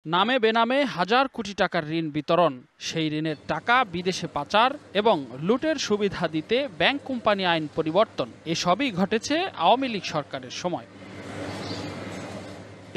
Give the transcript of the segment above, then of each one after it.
নামে বেনামে হাজার কোটি টাকার ঋণ বিতরণ, সেই ঋণের টাকা বিদেশে পাচার এবং লুটের সুবিধা দিতে ব্যাংক কোম্পানি আইন পরিবর্তন, এসবই ঘটেছে আওয়ামী লীগ সরকারের সময়।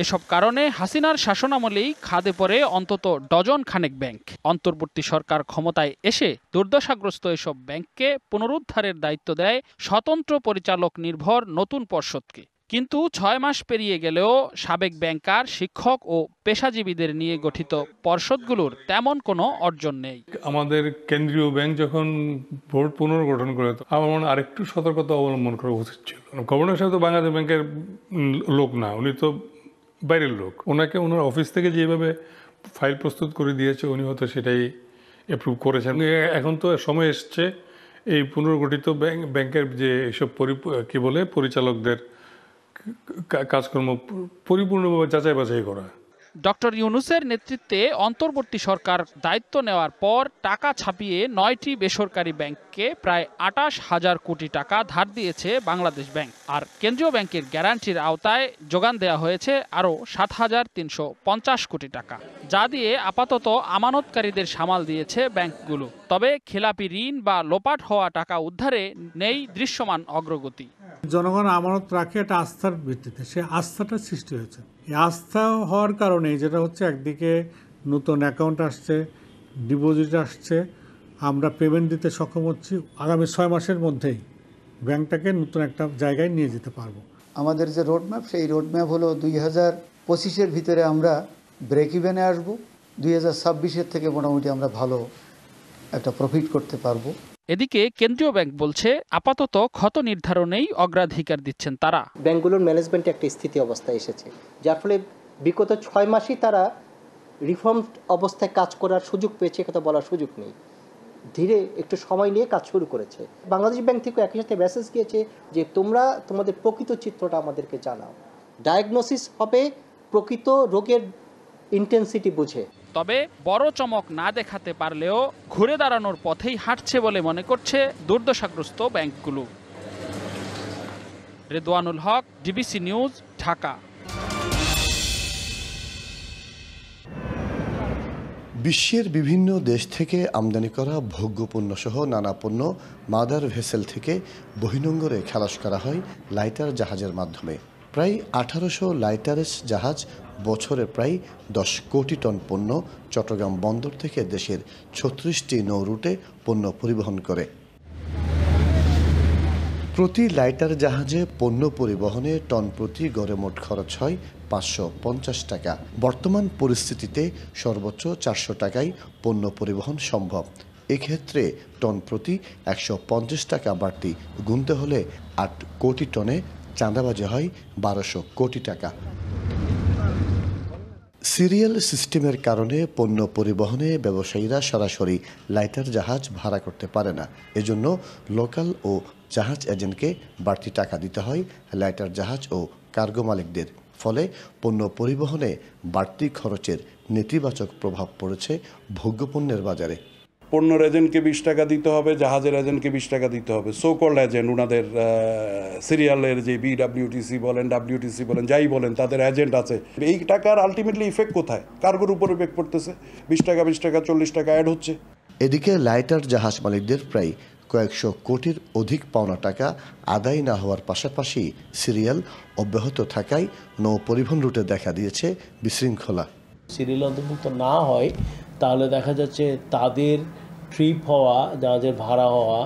এসব কারণে হাসিনার শাসনামলেই খাদে পড়ে অন্তত ডজন খানেক ব্যাংক। অন্তর্বর্তী সরকার ক্ষমতায় এসে দুর্দশাগ্রস্ত এসব ব্যাংককে পুনরুদ্ধারের দায়িত্ব দেয় স্বতন্ত্র পরিচালক নির্ভর নতুন পর্ষদকে। কিন্তু ৬ মাস পেরিয়ে গেলেও সাবেক ব্যাংকার, শিক্ষক ও পেশাজীবীদের নিয়ে গঠিত পর্ষদগুলোর তেমন কোনো অর্জন নেই। আমাদের কেন্দ্রীয় ব্যাংক যখন বোর্ড পুনর্গঠন করে, আমার মনে হয় আরেকটু সতর্কতা অবলম্বন করা উচিত ছিল। গভর্নর সাহেব তো বাংলাদেশ ব্যাংকের লোক না, উনি তো বাইরের লোক। ওনাকে ওনার অফিস থেকে যেভাবে ফাইল প্রস্তুত করে দিয়েছে, উনি হয়তো সেটাই অ্যাপ্রুভ করেছেন। এখন তো সময় এসছে এই পুনর্গঠিত ব্যাংকের যে এসব পরিচালকদের কাজকর্ম পরিপূর্ণভাবে যাচাই বাছাই করা। ডক্টর ইউনূসের নেতৃত্বে অন্তর্বর্তী সরকার দায়িত্ব নেওয়ার পর টাকা ছাপিয়ে ৯টি বেসরকারি ব্যাংককে প্রায় ২৮,০০০ কোটি টাকা ধার দিয়েছে বাংলাদেশ ব্যাংক। আর কেন্দ্রীয় ব্যাংকের গ্যারান্টির আওতায় যোগান দেওয়া হয়েছে আরও ৭,৩৫০ কোটি টাকা, যা দিয়ে আপাতত আমানতকারীদের সামাল দিয়েছে ব্যাংকগুলো। তবে খেলাপি ঋণ বা লোপাট হওয়া টাকা উদ্ধারে নেই দৃশ্যমান অগ্রগতি। জনগণ আমানত রাখে একটা আস্থার ভিত্তিতে, সে আস্থাটা সৃষ্টি হয়েছে। এই আস্থা হওয়ার কারণে যেটা হচ্ছে, একদিকে নতুন অ্যাকাউন্ট আসছে, ডিপোজিট আসছে, আমরা পেমেন্ট দিতে সক্ষম হচ্ছি। আগামী ৬ মাসের মধ্যেই ব্যাংকটাকে নতুন একটা জায়গায় নিয়ে যেতে পারবো। আমাদের যে রোডম্যাপ, সেই রোডম্যাপ হলো 2025-এর ভিতরে আমরা ব্রেক ইভেনে আসবো। 2026-এর থেকে মোটামুটি আমরা ভালো একটা প্রফিট করতে পারবো। এদিকে কেন্দ্রীয় ব্যাংক বলছে আপাতত ক্ষত নির্ধারণেই অগ্রাধিকার দিচ্ছেন তারা। ব্যাংকগুলোর ম্যানেজমেন্টে একটা স্থিতি অবস্থায় এসেছে, যার ফলে বিগত ৬ মাসই তারা রিফর্ম অবস্থায় কাজ করার সুযোগ পেয়েছে, কথা বলার সুযোগ নেই। ধীরে একটু সময় নিয়ে কাজ শুরু করেছে। বাংলাদেশ ব্যাংক থেকে একই সাথে মেসেজ গিয়েছে যে তোমরা তোমাদের প্রকৃত চিত্রটা আমাদেরকে জানাও, ডায়াগনোসিস হবে প্রকৃত রোগের ইন্টেন্সিটি বুঝে। তবে বড় চমক না দেখাতে পারলেও ঘুরে দাঁড়ানোর পথেই হাঁটছে বলে মনে করছে দুর্দশাগ্রস্ত ব্যাংকগুলো। রেদওয়ানুল হক, ডিবিসি নিউজ, ঢাকা। বিশ্বের বিভিন্ন দেশ থেকে আমদানি করা ভোগ্যপণ্য সহ নানা পণ্য মাদার ভেসেল থেকে বহির্নোঙরে খালাস করা হয় লাইটার জাহাজের মাধ্যমে। প্রায় ১৮০০ লাইটারেস জাহাজ বছরে প্রায় ১০ কোটি টন পণ্য চট্টগ্রাম বন্দর থেকে দেশের ৩৬টি নৌ রুটে পণ্য পরিবহন করে। প্রতি লাইটার জাহাজে পণ্য পরিবহনে টন প্রতি গড়ে মোট খরচ হয় ৫৫০ টাকা। বর্তমান পরিস্থিতিতে সর্বোচ্চ ৪০০ টাকায় পণ্য পরিবহন সম্ভব। এক্ষেত্রে টন প্রতি ১৫০ টাকা বাড়তি গুনতে হলে ৮ কোটি টনে চাঁদাবাজি হয় ১২০০ কোটি টাকা। সিরিয়াল সিস্টেমের কারণে পণ্য পরিবহনে ব্যবসায়ীরা সরাসরি লাইটার জাহাজ ভাড়া করতে পারে না। এজন্য লোকাল ও জাহাজ এজেন্টকে বাড়তি টাকা দিতে হয় লাইটার জাহাজ ও কার্গো মালিকদের। ফলে পণ্য পরিবহনে বাড়তি খরচের নেতিবাচক প্রভাব পড়েছে ভোগ্যপণ্যের বাজারে। পণ্যের এজেন্টকে ২০ টাকা দিতে হবে, জাহাজের এজেন্টকে ২০ টাকা দিতে হবে। সোকল্ড এজেন্ট, ওনাদের সিরিয়ালের যে বিডব্লিউটিসি বলেন, ডাব্লিউটিসি বলেন, যাই বলেন, তাদের এজেন্ট আছে। এই টাকার আলটিমেটলি ইফেক্ট কোথায়? কার্গোর উপর ইফেক্ট পড়তেছে। ২০ টাকা ৪০ টাকা অ্যাড হচ্ছে। এদিকে লাইটার জাহাজ মালিকদের প্রায় কয়েকশো কোটির অধিক পাওনা টাকা আদায় না হওয়ার পাশাপাশি সিরিয়াল অব্যাহত থাকায় নৌ পরিবহন রুটে দেখা দিয়েছে বিশৃঙ্খলা। সিরিয়াল অন্তর্ভুক্ত না হয় তাহলে দেখা যাচ্ছে তাদের ট্রিপ হওয়া, জাহাজের ভাড়া হওয়া,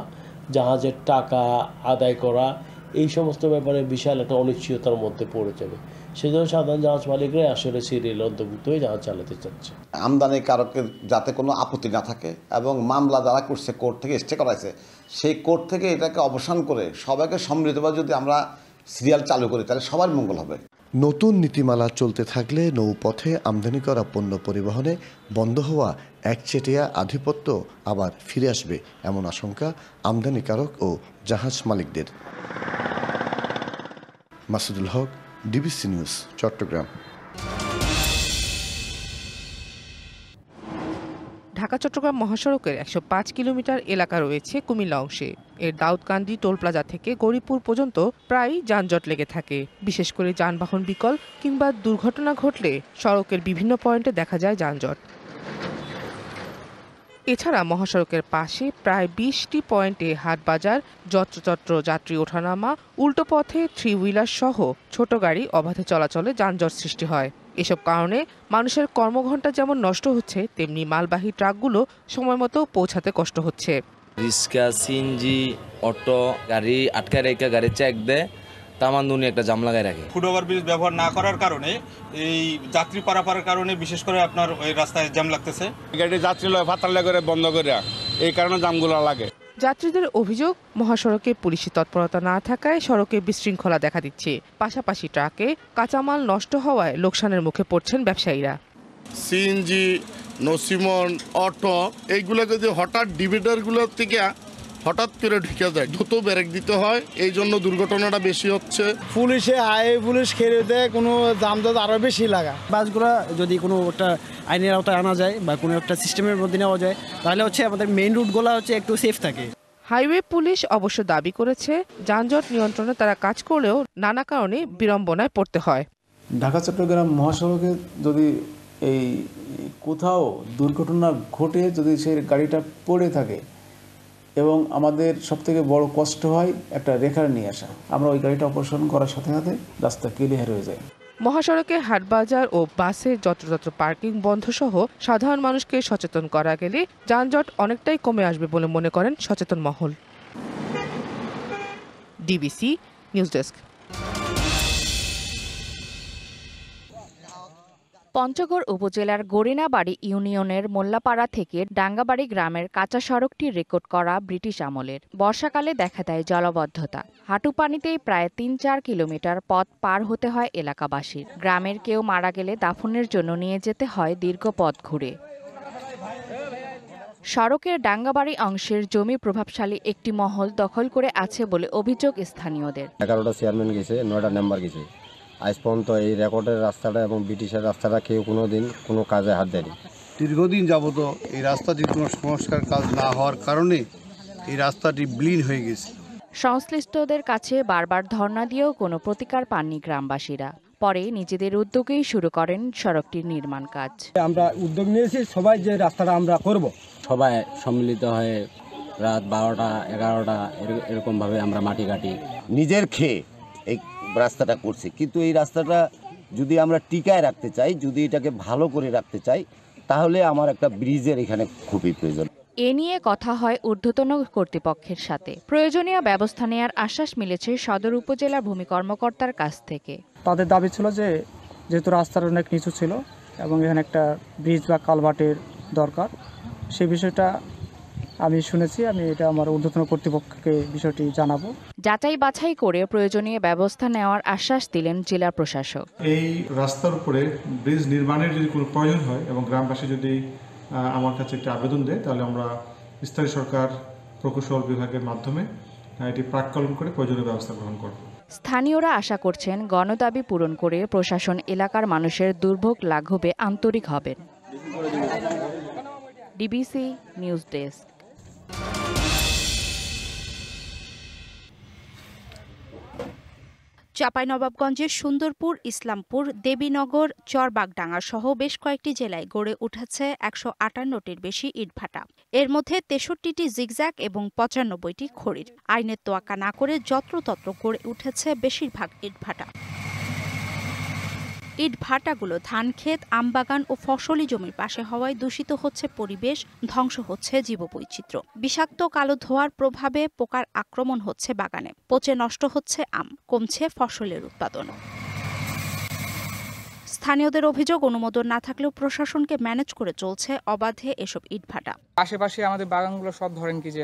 জাহাজের টাকা আদায় করা, এই সমস্ত ব্যাপারে বিশাল একটা অনিশ্চয়তার মধ্যে পড়ে যাবে। সেজন্য সাধারণ জাহাজ মালিকরাই আসলে সিরিয়াল অন্তর্ভুক্ত হয়ে জাহাজ চালাতে চাচ্ছে। আমদানি কারকের যাতে কোনো আপত্তি না থাকে এবং মামলা যারা করছে কোর্ট থেকে স্টে করাইছে, সেই কোর্ট থেকে এটাকে অবসান করে সবাইকে সম্মিলিতভাবে যদি আমরা সিরিয়াল চালু করি তাহলে সবার মঙ্গল হবে। নতুন নীতিমালা চলতে থাকলে নৌপথে আমদানি করা পণ্য পরিবহনে বন্ধ হওয়া একচেটিয়া আধিপত্য আবার ফিরে আসবে এমন আশঙ্কা আমদানিকারক ও জাহাজ মালিকদের। মাসুদুল হক, ডিবিসি নিউজ, চট্টগ্রাম। ঢাকা চট্টগ্রাম মহাসড়কের ১০৫ কিলোমিটার এলাকা রয়েছে কুমিল্লা অংশে। এর দাউদকান্দি টোল প্লাজা থেকে গৌরীপুর পর্যন্ত প্রায় যানজট লেগে থাকে। বিশেষ করে যানবাহন বিকল কিংবা দুর্ঘটনা ঘটলে সড়কের বিভিন্ন পয়েন্টে দেখা যায় যানজট। এছাড়া মহাসড়কের পাশে প্রায় ২০টি পয়েন্টে হাটবাজার, যত্রতত্র যাত্রী ওঠানামা, উল্টো পথে থ্রি হুইলার সহ ছোট গাড়ি অবাধে চলাচলে যানজট সৃষ্টি হয়। এসব কারণে মানুষের কর্মঘণ্টা যেমন নষ্ট হচ্ছে, তেমনি মালবাহী ট্রাকগুলো সময়মতো পৌঁছাতে কষ্ট হচ্ছে। রিক্সা, সিএনজি, অটো গাড়ি আটকায় রেখে গাড়ি চেক দেয়, তামান্নুনি একটা জাম লাগায় রাখে। ফুট ওভার ব্রিজ ব্যবহার না করার কারণে এই যাত্রী পারাপারের কারণে বিশেষ করে আপনার ওই রাস্তায় জ্যাম লাগতেছে। গাড়ি যাত্রী লয় ফাতাল্লা করে বন্ধ করে, এই কারণে জামগুলো লাগে। যাত্রীদের অভিযোগ, মহাসড়কে পুলিশি তৎপরতা না থাকায় সড়কে বিশৃঙ্খলা দেখা দিচ্ছে। পাশাপাশি ট্রাকে কাঁচামাল নষ্ট হওয়ায় লোকসানের মুখে পড়ছেন ব্যবসায়ীরা। সিএনজি, নসিমন, অটো এইগুলো যদি হঠাৎ ডিভিডারগুলোর থেকে হঠাৎ করে ঢুকে যায়, দ্রুত ব্রেক দিতে হয়, এই জন্য দুর্ঘটনাটা বেশি হচ্ছে। পুলিশে পুলিশ খেলে দেয়, কোনো যানজট আরও বেশি লাগা। বাসগুলো যদি কোনো একটা আইনের আওতায় আনা যায় বা কোনো একটা সিস্টেমের মধ্যে নেওয়া যায়, তাহলে হচ্ছে আমাদের মেইন রুটগুলো হচ্ছে একটু সেফ থাকে। হাইওয়ে পুলিশ অবশ্য দাবি করেছে, যানজট নিয়ন্ত্রণে তারা কাজ করলেও নানা কারণে বিড়ম্বনায় পড়তে হয়। ঢাকা চট্টগ্রাম মহাসড়কে যদি এই কোথাও দুর্ঘটনা ঘটে, যদি সেই গাড়িটা পড়ে থাকে এবং আমাদের সবথেকে বড় কষ্ট হয় একটা রেখার নিয়ে আসা, আমরা ওই গাড়িটা অপারেশন করার সাথে সাথে রাস্তা ক্লিয়ার হয়ে যায়। মহাসড়কে হাটবাজার ও বাসের যত্রতত্র পার্কিং বন্ধ সহ সাধারণ মানুষকে সচেতন করা গেলে যানজট অনেকটাই কমে আসবে বলে মনে করেন সচেতন মহল। DBC news desk. পঞ্চগড় উপজেলার গরিনাবাড়ি ইউনিয়নের মোল্লাপাড়া থেকে ডাঙ্গাবাড়ি গ্রামের কাঁচা সড়কটি রেকর্ড করা ব্রিটিশ আমলের। বর্ষাকালে দেখা দেয় জলবদ্ধতা। হাঁটু পানিতেই প্রায় ৩-৪ কিলোমিটার পথ পার হতে হয় এলাকাবাসীর। গ্রামের কেউ মারা গেলে দাফনের জন্য নিয়ে যেতে হয় দীর্ঘ পথ ঘুরে। সড়কের ডাঙ্গাবাড়ি অংশের জমি প্রভাবশালী একটি মহল দখল করে আছে বলে অভিযোগ স্থানীয়দের। 11টা চেয়ারম্যান গেছে, 9টা মেম্বার গেছে, আজ পর্যন্ত এই রেকর্ডের রাস্তাটা এবং ব্রিটিশের রাস্তাটা কেউ কোনোদিন কোনো কাজে হাত দেয়নি। দীর্ঘদিন যাবত এই রাস্তাটির কোনো সংস্কার কাজ না হওয়ার কারণে এই রাস্তাটি বিলীন হয়ে গেছে। সংশ্লিষ্টদের কাছে বারবার ধর্ণা দিয়েও কোনো প্রতিকার পাননি গ্রামবাসীরা। পরে নিজেদের উদ্যোগেই শুরু করেন সড়কটির নির্মাণ কাজ। আমরা উদ্যোগ নিয়েছি সবাই যে রাস্তাটা আমরা করব, সবাই সম্মিলিত হয়ে রাত 12টা 11টা এরকমভাবে আমরা মাটি কাটি। নিজের খেয়ে এই রাস্তাটা করছি, কিন্তু এই রাস্তাটা যদি আমরা টিকায় রাখতে চাই, যদি এটাকে ভালো করে রাখতে চাই, তাহলে আমার একটা ব্রিজের এখানে খুবই প্রয়োজন। এ নিয়ে কথা হয় ঊর্ধ্বতন কর্তৃপক্ষের সাথে। প্রয়োজনীয় ব্যবস্থা নেওয়ার আশ্বাস মিলেছে সদর উপজেলার ভূমি কর্মকর্তার কাছ থেকে। তাদের দাবি ছিল যে যেহেতু রাস্তার অনেক নিচু ছিল এবং এখানে একটা ব্রিজ বা কালভার্টের দরকার, সেই বিষয়টা আমি শুনেছি। আমি এটা আমার ঊর্ধ্বতন কর্তৃপক্ষকে বিষয়টি জানাবো। যাচাই বাছাই করে প্রয়োজনীয় ব্যবস্থা নেওয়ার আশ্বাস দিলেন জেলা প্রশাসক। এই রাস্তার উপরে ব্রিজ নির্মাণের যদি কোনো প্রয়োজন হয় এবং গ্রামবাসী যদি আমার কাছে একটি আবেদন দেয়, তাহলে আমরা স্থানীয় সরকার প্রকৌশল বিভাগের মাধ্যমে এটি প্রাক্কলন করে প্রয়োজনীয় ব্যবস্থা গ্রহণ করব। স্থানীয়রা আশা করছেন গণদাবি পূরণ করে প্রশাসন এলাকার মানুষের দুর্ভোগ লাঘবে আন্তরিক হবেন। DBC news desk. চাঁপাইনবাবগঞ্জের সুন্দরপুর, ইসলামপুর, দেবীনগর, চরবাগডাঙ্গা সহ বেশ কয়েকটি জেলায় গড়ে উঠেছে ১৫৮টির বেশি ইটভাটা। এর মধ্যে ৬৩টি জিগজ্যাগ এবং ৯৫টি খড়ির। আইনের তোয়াক্কা না করে যত্রতত্র গড়ে উঠেছে বেশিরভাগ ইটভাটা। ইটভাটাগুলো ধানক্ষেত, আমবাগান ও ফসলি জমির পাশে হওয়ায় দূষিত হচ্ছে পরিবেশ, ধ্বংস হচ্ছে জীববৈচিত্র্য। বিষাক্ত কালো ধোঁয়ার প্রভাবে পোকার আক্রমণ হচ্ছে বাগানে, পচে নষ্ট হচ্ছে আম, কমছে ফসলের উৎপাদন। স্থানীয়দের অভিযোগ, অনুমোদন না থাকলেও প্রশাসনকে ম্যানেজ করে চলছে অবাধে এসব ইটভাটা। আশেপাশে আমাদের বাগানগুলো সব ধরেন কি যে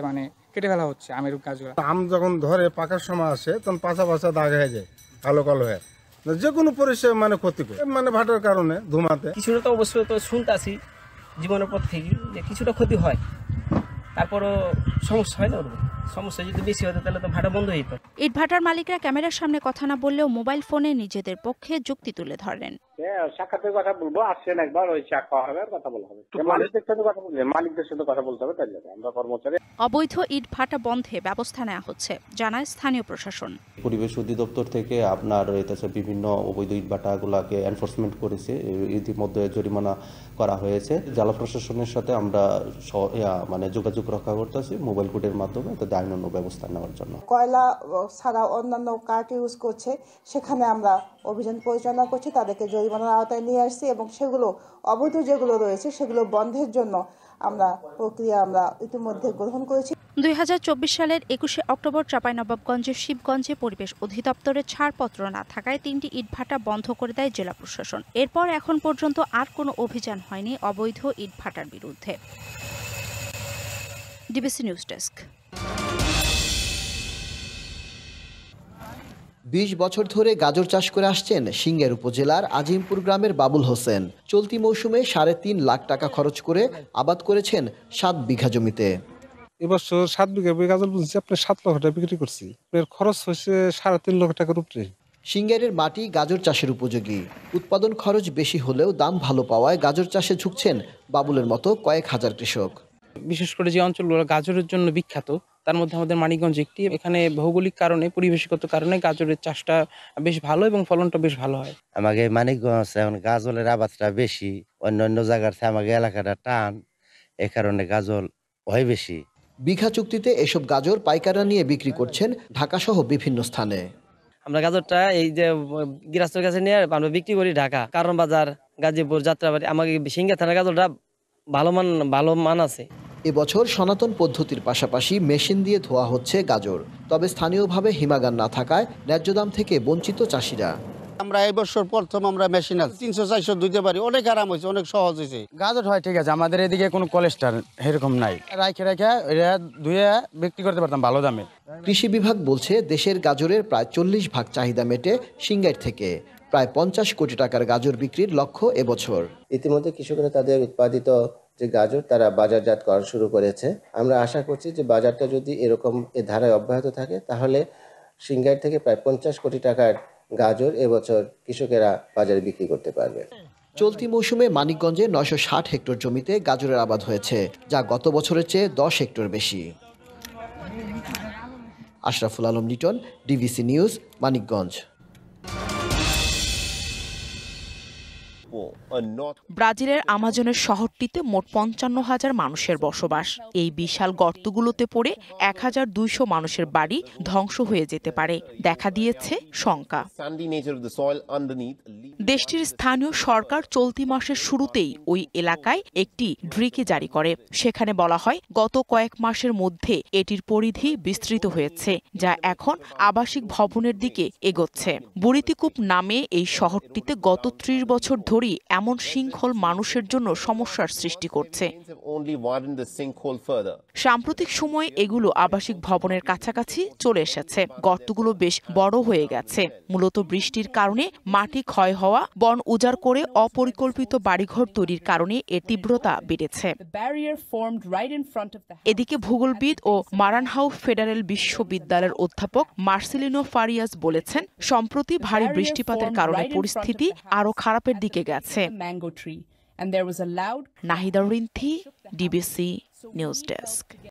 কেটে ফেলা হচ্ছে আমের গাছগুলো। আম যখন ধরে পাকার সময় আসে তখন পাছা পাছা দাগ হয়ে যায়, কালো কালো হয়ে, যে কোনো পরিষেবা ক্ষতি করে ভাটার কারণে ধুমাতে। কিছুটা তো অবশ্যই তো শুনতেছি জীবনের পর থেকে যে কিছুটা ক্ষতি হয়, তারপরও সমস্যা হয় না। সমস্যা যদি বেশি হতো তাহলে তো ভাড়া বন্ধ হয়ে যেত। ইটভাটার মালিকরা ক্যামেরার সামনে কথা না বললেও মোবাইল ফোনে নিজেদের পক্ষে যুক্তি তুলে ধরেন। সাক্ষাতের কথা বলবো, আসছেন একবার ওই চা খাওয়া হবে আর কথা বলা হবে। মালিকদের সাথে কথা বলবেন, মালিকদের সাথে কথা বলতে হবে, তাহলে আমরা কর্মচারী। অবৈধ ইটভাটা বন্ধে ব্যবস্থা নেওয়া হচ্ছে জানায় স্থানীয় প্রশাসন। পরিবেশ অধিদপ্তর থেকে আপনার বিভিন্ন অবৈধ ইটভাটাগুলোকে এনফোর্সমেন্ট করেছে, ইতিমধ্যে জরিমানা করা হয়েছে। জেলা প্রশাসনের সাথে আমরা যোগাযোগ রক্ষা করতেছি মোবাইল কোর্টের মাধ্যমে, তাদের আইনানুগ ব্যবস্থা নেওয়ার জন্য। কয়লা ছাড়া অন্যান্য কাঠ ইউজ করছে, সেখানে আমরা অভিযান পরিচালনা করছি, তাদেরকে জরিমানার আওতায় নিয়ে আসছি এবং সেগুলো অবৈধ যেগুলো রয়েছে সেগুলো বন্ধের জন্য প্রক্রিয়া আমরা ইতিমধ্যে গ্রহণ করেছি। 2024 সালের 21শে অক্টোবর চাঁপাইনবাবগঞ্জের শিবগঞ্জে পরিবেশ অধিদপ্তরের ছাড়পত্র না থাকায় 3টি ইটভাটা বন্ধ করে দেয় জেলা প্রশাসন। এরপর এখন পর্যন্ত আর কোনো অভিযান হয়নি অবৈধ ইটভাটার বিরুদ্ধে। DBC news desk. 20 বছর ধরে গাজর চাষ করে আসছেন সিংগাইর উপজেলার আজিমপুর গ্রামের বাবুল হোসেন। চলতি মৌসুমে 3.5 লাখ টাকা খরচ করে আবাদ করেছেন 7 বিঘা জমিতে। এবছর 7 বিঘা গাজর বুনছি, আপনার 7 লক্ষ টাকা বিক্রি করছি। এর খরচ হয়েছে 3.5 লক্ষ টাকার উপরে। সিংগাইরের মাটি গাজর চাষের উপযোগী, উৎপাদন খরচ বেশি হলেও দাম ভালো পাওয়ায় গাজর চাষে ঝুঁকছেন বাবুলের মতো কয়েক হাজার কৃষক। বিশেষ করে যে অঞ্চলগুলো গাজরের জন্য বিখ্যাত, তার মধ্যে আমাদের মানিকগঞ্জ একটি। এখানে ভৌগোলিক কারণে, পরিবেশগত কারণে গাজরের চাষটা বেশ ভালো এবং ফলনটা বেশ ভালো হয়। আমাকে মানিকগঞ্জ এখন গাজলের আবাদটা বেশি, অন্যান্য জায়গার থেকে আমাকে এলাকাটা টান, এ কারণে গাজল হয় বেশি। বিঘা চুক্তিতে এসব গাজর পাইকাররা নিয়ে বিক্রি করছেন ঢাকা সহ বিভিন্ন স্থানে। আমরা গাজরটা এই যে গৃহস্থের কাছে নিয়ে আমরা বিক্রি করি ঢাকা, কারণ বাজার, গাজীপুর, যাত্রাবাড়ি। আমাকে সিংগাই থানার গাজরটা ভালো মান আছে। এবছর সনাতন পদ্ধতির পাশাপাশি মেশিন দিয়ে ধোয়া হচ্ছে গাজর, তবে স্থানীয়ভাবে হিমাগার না থাকায় ন্যায্য দাম থেকে বঞ্চিত চাষিরা। আমরা এই বছর প্রথম আমরা মেশিন আছে 300-400 ধুইতে পারি, অনেক আরাম হয়েছে, অনেক সহজ হয়েছে। গাজর হয় ঠিক আছে, আমাদের এদিকে কোনো কোলেস্টার এরকম নাই, রাখে ধুয়ে বিক্রি করতে পারতাম ভালো দামে। কৃষি বিভাগ বলছে দেশের গাজরের প্রায় 40 ভাগ চাহিদা মেটে সিংগাইর থেকে। প্রায় 50 কোটি টাকার গাজর বিক্রির লক্ষ্য এবছর। ইতিমধ্যে কৃষকরা তাদের উৎপাদিত যে গাজর তারা বাজারজাত করা শুরু করেছে। আমরা আশা করছি যে বাজারটা যদি এরকম এ ধারায় অব্যাহত থাকে তাহলে সিংগাইর থেকে প্রায় 50 কোটি টাকার গাজর এবছর কৃষকেরা বাজারে বিক্রি করতে পারবে। চলতি মৌসুমে মানিকগঞ্জে 960 হেক্টর জমিতে গাজরের আবাদ হয়েছে, যা গত বছরের চেয়ে 10 হেক্টর বেশি। Ashraful Alam Liton, DBC news, Manikganj. ব্রাজিলের আমাজনের শহরটিতে মোট 55,000 মানুষের বসবাস। এই বিশাল গর্তগুলোতে পড়ে 1,200 মানুষের বাড়ি ধ্বংস হয়ে যেতে পারে, দেখা দিয়েছে শঙ্কা। দেশটির স্থানীয় সরকার চলতি মাসের শুরুতেই ওই এলাকায় একটি ডিক্রি জারি করে। সেখানে বলা হয় গত কয়েক মাসের মধ্যে এটির পরিধি বিস্তৃত হয়েছে, যা এখন আবাসিক ভবনের দিকে এগোচ্ছে। বুরিতিকুপ নামে এই শহরটিতে গত 30 বছর ধরে এমন শৃঙ্খল মানুষের জন্য সমস্যার সৃষ্টি করছে। সাম্প্রতিক সময়ে এগুলো আবাসিক ভবনের কাছাকাছি চলে এসেছে। গর্তগুলো বেশ বড় হয়ে গেছে, মূলত বৃষ্টির কারণে মাটি ক্ষয় হওয়া, বন উজাড় করে অপরিকল্পিত বাড়িঘর তৈরির কারণে এর তীব্রতা বেড়েছে। এদিকে ভূগোলবিদ ও মারানহাউ ফেডারেল বিশ্ববিদ্যালয়ের অধ্যাপক মার্সেলিনো ফারিয়াস বলেছেন, সম্প্রতি ভারী বৃষ্টিপাতের কারণে পরিস্থিতি আরও খারাপের দিকে গেছে। Nahida Rinthi, DBC news desk.